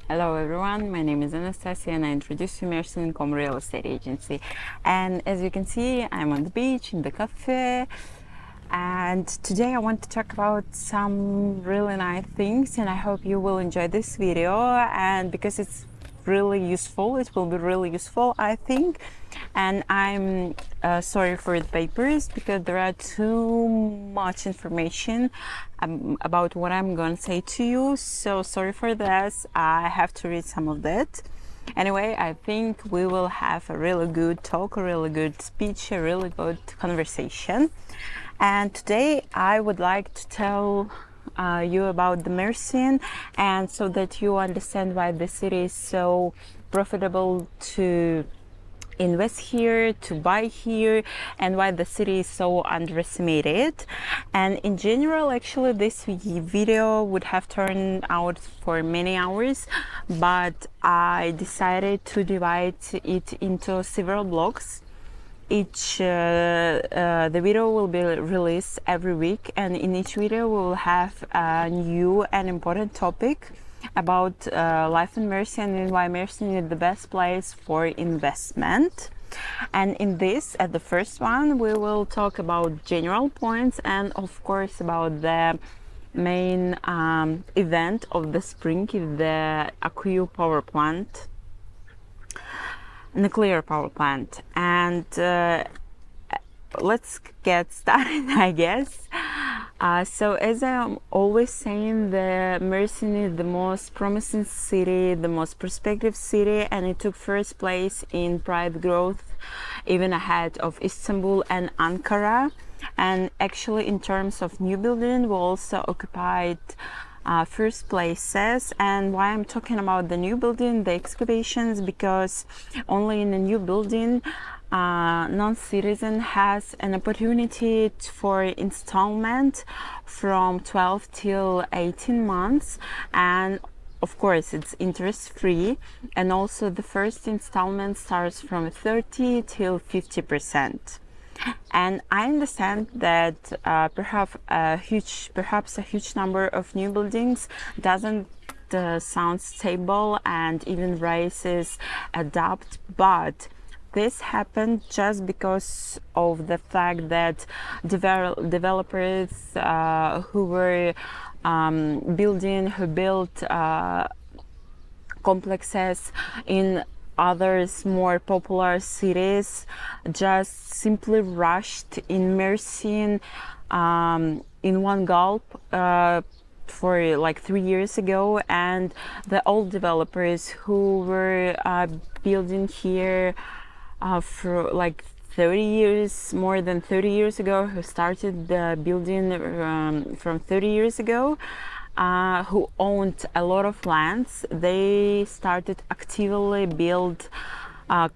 Hello everyone, my name is Anastasia and I introduce you Mersin Real Estate Agency. And as you can see, I'm on the beach in the cafe, and today I want to talk about some really nice things, and I hope you will enjoy this video, and because it's really useful, it will be really useful, I think. And I'm sorry for the papers because there are too much information about what I'm going to say to you, so sorry for this. I have to read some of that. Anyway, I think we will have a really good talk, a really good speech, a really good conversation. And today I would like to tell you about the Mersin, and so that you understand why the city is so profitable to invest here, to buy here, and why the city is so underestimated. And in general, actually this video would have turned out for many hours, but I decided to divide it into several blocks. The video will be released every week, and in each video we will have a new and important topic about life in Mersin and why Mersin is the best place for investment. And in this, at the first one, we will talk about general points and of course about the main event of the spring, the Akkuyu power plant, nuclear power plant. And let's get started, I guess. So as I'm always saying, the Mersin is the most promising city, the most prospective city, and it took first place in private growth, even ahead of Istanbul and Ankara. And actually, in terms of new building, we also occupied first places. And why I'm talking about the new building, the excavations, because only in a new building non-citizen has an opportunity for installment from 12 till 18 months, and of course it's interest free, and also the first installment starts from 30 till 50%. And I understand that perhaps a huge number of new buildings doesn't sound stable and even races adapt, but this happened just because of the fact that developers who built complexes in others more popular cities just simply rushed in Mersin in one gulp for like 3 years ago, and the old developers who were building here for like 30 years, more than 30 years ago, who started the building from 30 years ago, who owned a lot of lands, they started actively build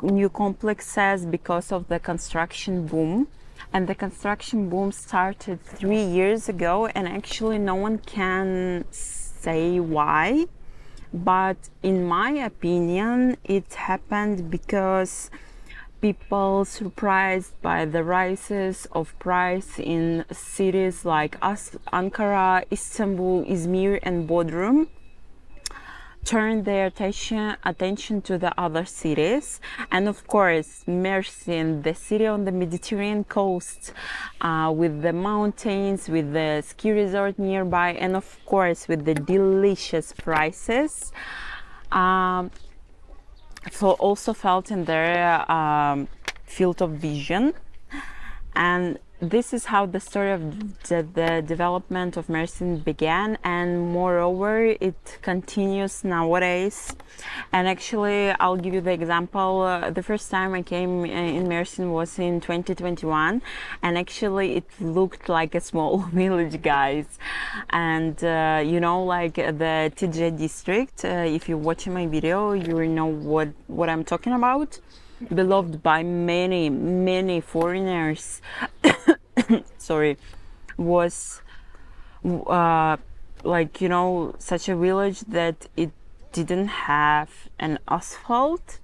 new complexes because of the construction boom. And the construction boom started 3 years ago, and actually no one can say why, but in my opinion it happened because people surprised by the rises of price in cities like Ankara, Istanbul, Izmir and Bodrum turned their attention to the other cities. And of course Mersin, the city on the Mediterranean coast, with the mountains, with the ski resort nearby, and of course with the delicious prices, also felt in their field of vision. And this is how the story of the development of Mersin began, and moreover it continues nowadays. And actually I'll give you the example. The first time I came in Mersin was in 2021, and actually it looked like a small village, guys. And you know, like the TJ district, if you're watching my video you will know what I'm talking about, beloved by many foreigners. Sorry, was like, you know, such a village that it didn't have an asphalt.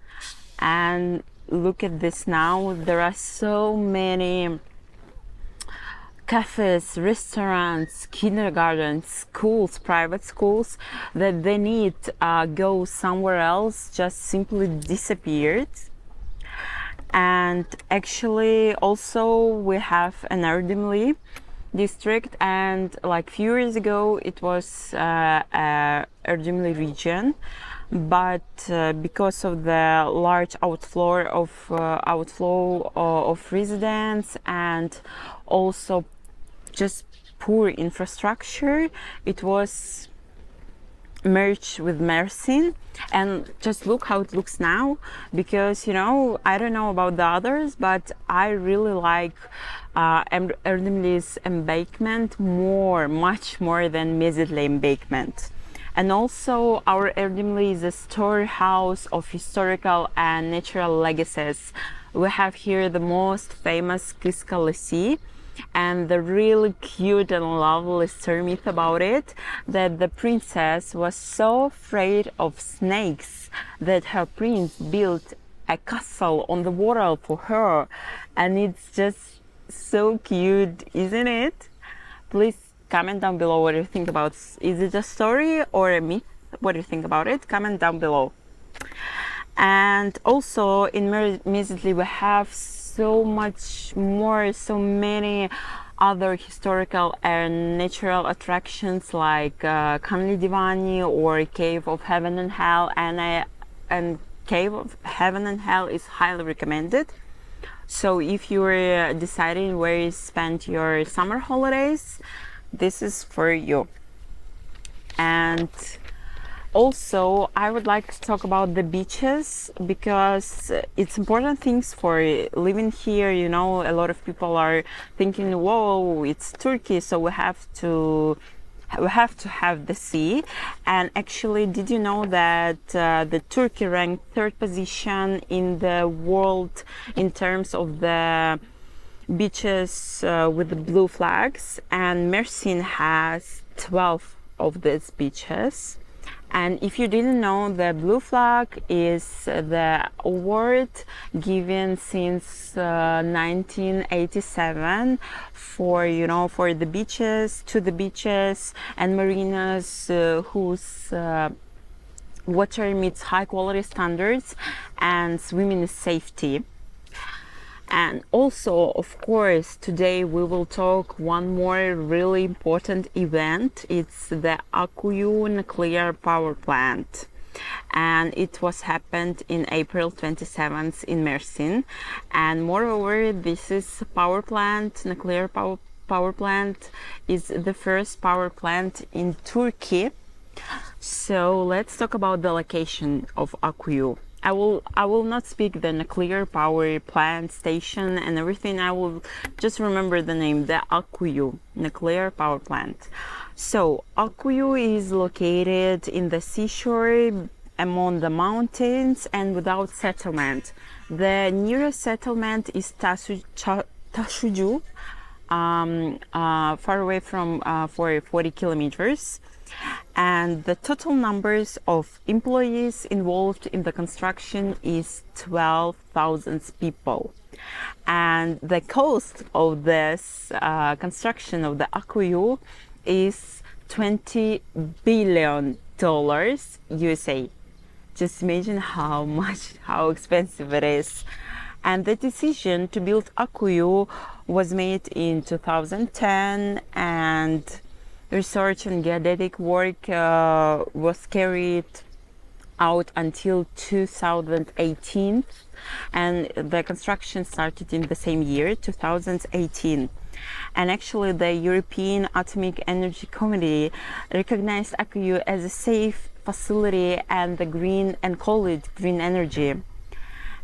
And look at this now, there are so many cafes, restaurants, kindergartens, schools, private schools that they need go somewhere else just simply disappeared. And actually also we have an Erdemli district, and like few years ago it was Erdemli region, but because of the large outflow of residents and also just poor infrastructure, it was merged with Mersin. And just look how it looks now, because I don't know about the others, but I really like Erdemli's embankment much more than Mezitli embankment. And also our Erdemli is a storehouse of historical and natural legacies. We have here the most famous Kıskalesi, and the really cute and lovely story myth about it, that the princess was so afraid of snakes that her prince built a castle on the water for her. And it's just so cute, isn't it? Please comment down below what you think about. Is it a story or a myth? What do you think about it? Comment down below. And also in Mezitli we have so much more, so many other historical and natural attractions like Kanli Divani or Cave of Heaven and Hell, and Cave of Heaven and Hell is highly recommended. So if you're deciding where you spend your summer holidays, this is for you. And also, I would like to talk about the beaches, because it's important things for living here. A lot of people are thinking, whoa, it's Turkey, so we have to have the sea. And actually, did you know that the Turkey ranked third position in the world in terms of the beaches with the blue flags, and Mersin has 12 of these beaches. And if you didn't know, the blue flag is the award given since 1987 for the beaches, to the beaches and marinas whose water meets high quality standards and swimming safety. And also, of course, today we will talk one more really important event. It's the Akkuyu nuclear power plant, and it was happened in April 27th in Mersin. And moreover, this is nuclear power plant is the first power plant in Turkey. So let's talk about the location of Akkuyu. I will not speak the nuclear power plant station and everything. I will just remember the name, the Akkuyu nuclear power plant. So Akkuyu is located in the seashore among the mountains and without settlement. The nearest settlement is Taşucu, far away from for 40 kilometers. And the total numbers of employees involved in the construction is 12,000 people. And the cost of this construction of the Akkuyu is $20 billion USA. Just imagine how expensive it is. And the decision to build Akkuyu was made in 2010, and research and geodetic work was carried out until 2018, and the construction started in the same year, 2018. And actually the European Atomic Energy Committee recognized Akkuyu as a safe facility and call it green energy.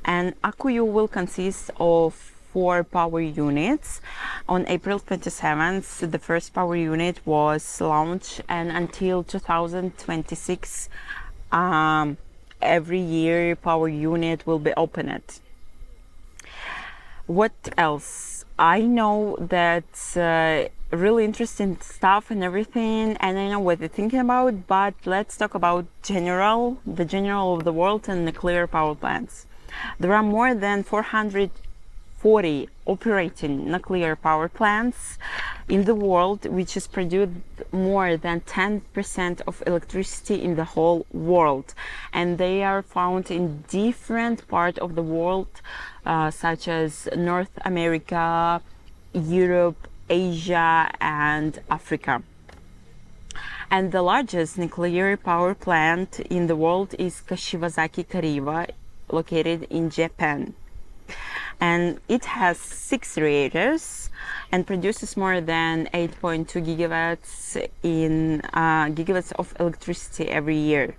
And Akkuyu will consist of 4 power units. On April 27th, the first power unit was launched, and until 2026, every year power unit will be opened. What else? I know that's really interesting stuff and everything, and I know what you're thinking about, but let's talk about the general of the world and nuclear power plants. There are more than 440 operating nuclear power plants in the world, which has produced more than 10% of electricity in the whole world. And they are found in different parts of the world, such as North America, Europe, Asia, and Africa. And the largest nuclear power plant in the world is Kashiwazaki Kariwa, located in Japan. And it has 6 reactors and produces more than 8.2 gigawatts of electricity every year.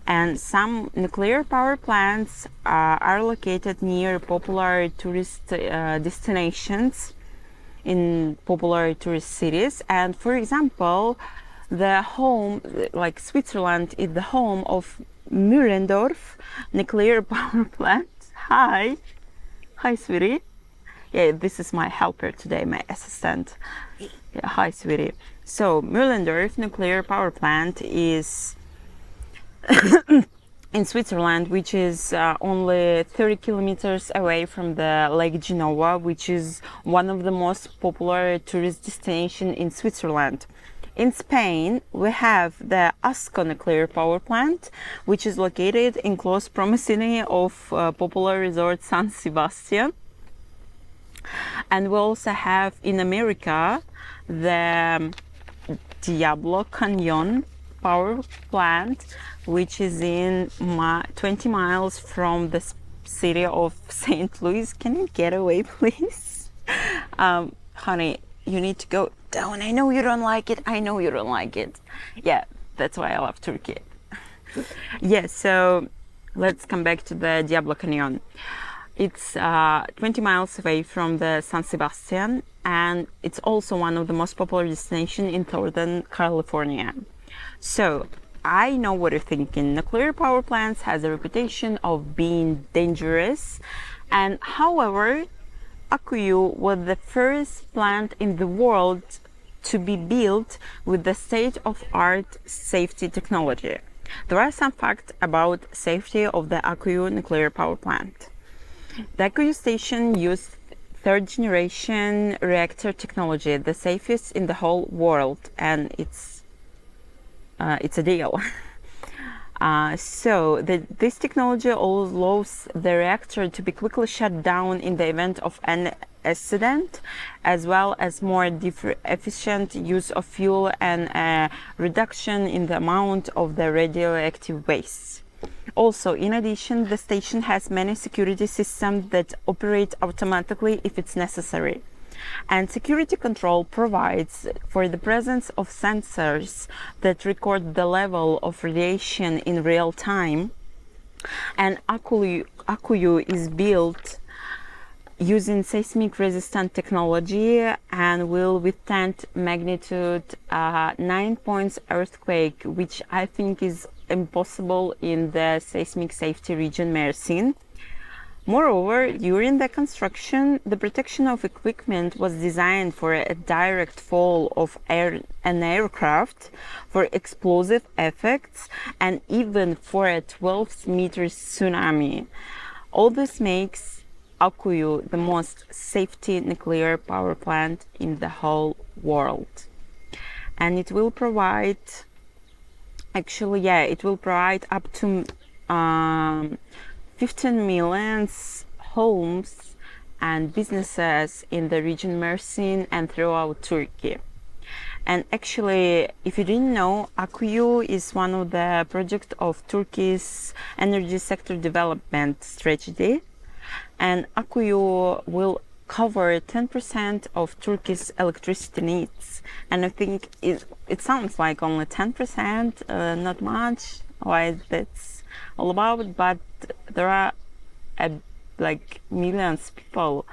And some nuclear power plants are located near popular tourist destinations in popular tourist cities. And for example, the home, like Switzerland, is the home of Murendorf nuclear power plant. Hi, sweetie. Yeah, this is my helper today, my assistant. Yeah, hi, sweetie. So Mühlendorf nuclear power plant is in Switzerland, which is only 30 kilometers away from the Lake Genoa, which is one of the most popular tourist destinations in Switzerland. In Spain, we have the Asco nuclear power plant, which is located in close proximity of popular resort San Sebastian. And we also have in America the Diablo Canyon power plant, which is in 20 miles from the city of St. Louis. Can you get away, please? Honey, you need to go down. I know you don't like it. I know you don't like it. Yeah, that's why I love Turkey. Yeah, so let's come back to the Diablo Canyon. It's 20 miles away from the San Sebastian, and it's also one of the most popular destinations in Northern California. So I know what you're thinking. Nuclear power plants has a reputation of being dangerous, and however, Akkuyu was the first plant in the world to be built with the state-of-art safety technology. There are some facts about safety of the Akkuyu nuclear power plant. The Akkuyu station used third-generation reactor technology, the safest in the whole world, and it's a deal. This technology allows the reactor to be quickly shut down in the event of an accident, as well as more efficient use of fuel and a reduction in the amount of the radioactive waste. Also, in addition, the station has many security systems that operate automatically if it's necessary. And security control provides for the presence of sensors that record the level of radiation in real time. And Akkuyu is built using seismic resistant technology and will withstand magnitude 9 points earthquake, which I think is impossible in the seismic safety region Mersin. Moreover, during the construction, the protection of equipment was designed for a direct fall of an aircraft, for explosive effects, and even for a 12-meter tsunami. All this makes Akkuyu the most safety nuclear power plant in the whole world. And it will provide, up to 15 million homes and businesses in the region Mersin and throughout Turkey. And actually, if you didn't know, Akkuyu is one of the projects of Turkey's energy sector development strategy. And Akkuyu will cover 10% of Turkey's electricity needs. And I think it sounds like only 10%, not much, why that's all about, but there are millions of people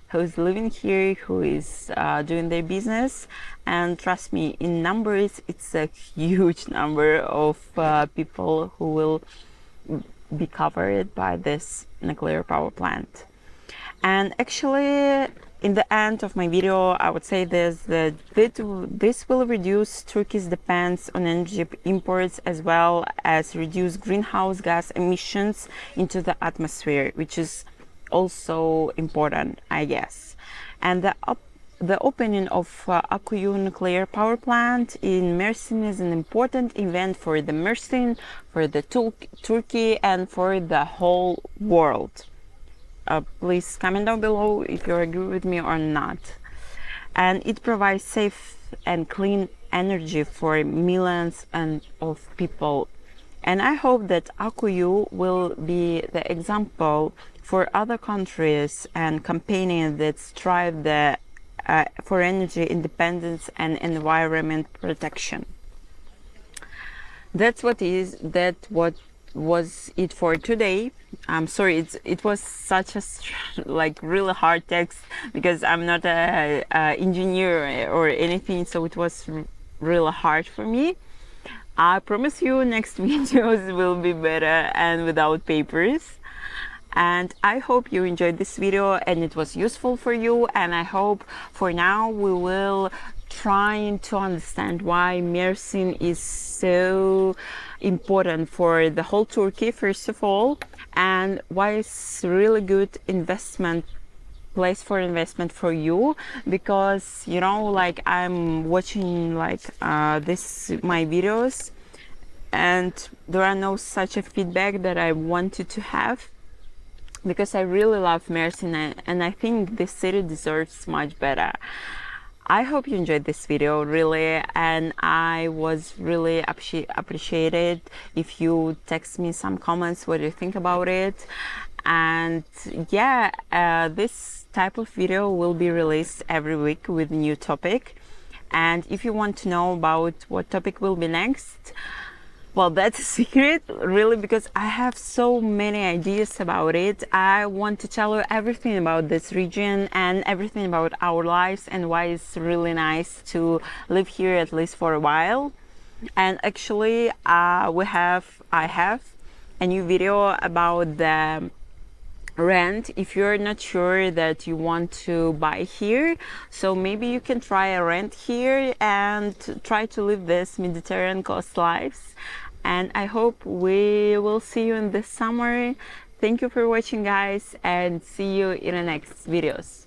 who's living here, who is doing their business, and trust me, in numbers it's a huge number of people who will be covered by this nuclear power plant. And actually, in the end of my video, I would say this, that this will reduce Turkey's dependence on energy imports, as well as reduce greenhouse gas emissions into the atmosphere, which is also important, I guess. And the the opening of Akkuyu nuclear power plant in Mersin is an important event for the Mersin, for the Turkey, and for the whole world. Please comment down below if you agree with me or not. And it provides safe and clean energy for millions of people. And I hope that Akkuyu will be the example for other countries and companies that strive for energy independence and environment protection. That what was it for today. I'm sorry, it was such a like really hard text because I'm not a engineer or anything, so it was really hard for me. I promise you next videos will be better and without papers. And I hope you enjoyed this video and it was useful for you, and I hope for now we will trying to understand why Mersin is so important for the whole Turkey first of all, and why it's really good place for investment for you, because you know, like I'm watching like my videos and there are no such a feedback that I wanted to have, because I really love Mersin and I think this city deserves much better. I hope you enjoyed this video really, and I was really appreciated if you text me some comments what you think about it. And yeah, this type of video will be released every week with a new topic, and if you want to know about what topic will be next, well, that's a secret, really, because I have so many ideas about it. I want to tell you everything about this region and everything about our lives and why it's really nice to live here at least for a while. And actually, I have a new video about the rent if you're not sure that you want to buy here, so maybe you can try a rent here and try to live this Mediterranean coast lives. And I hope we will see you in the summer. Thank you for watching, guys, and see you in the next videos.